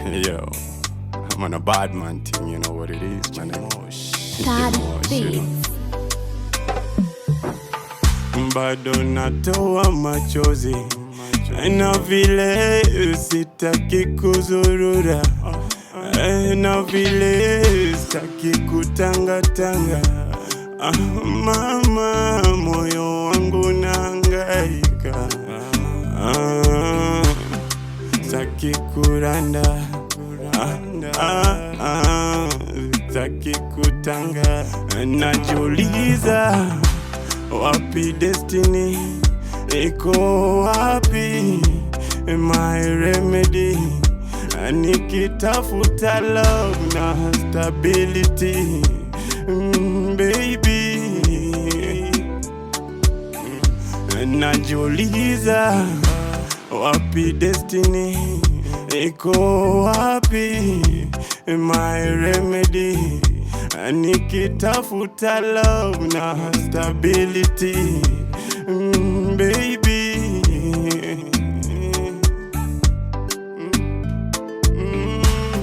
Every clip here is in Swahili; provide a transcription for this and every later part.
Yo, I'm on a bad man thing, you know what it is, man. Bado natoa machozi na vile sitaki kuzurura, na vile sitaki kutangatanga. Mama, moyo wangu nahangaika, sitaki kuranda, sitaki kutanga. Najiuliza wapi destiny, iko wapi my remedy? Nikitafuta love na stability, baby. Najiuliza wapi destiny, iko wapi my remedy? Nikitafuta love na stability, baby.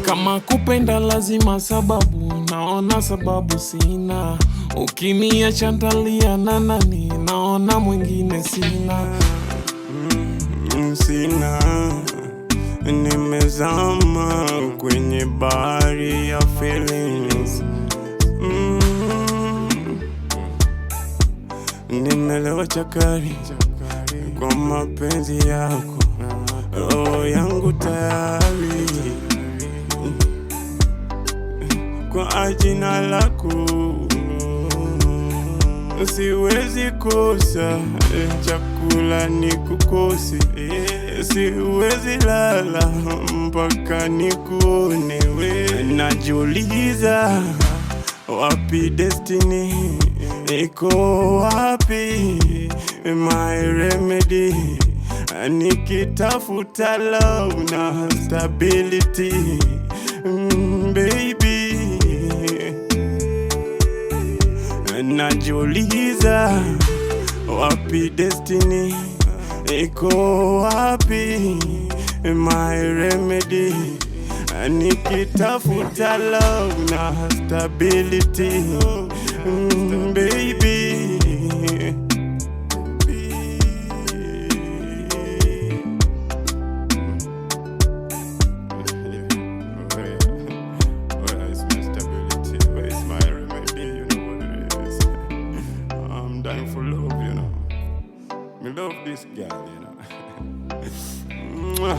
Kama kupenda lazima sababu, naona sababu sina. Ukiniacha ntalia na nani? Naona mwingine sina. Sina, nimezama kwenye bahari ya feelings. Nimelewa chakari kwa mapenzi yako, roho yangu tayari kwa jina lako. Siwezi kosa chakula nikukose, siwezi lala mpaka nikuone we. Najiuliza wapi destiny, iko wapi my remedy? Nikitafuta love na stability, baby. Najiuliza wapi destiny, iko wapi my remedy? Nikitafuta love na stability, baby. Dying for love, you know. Me love this girl, you know.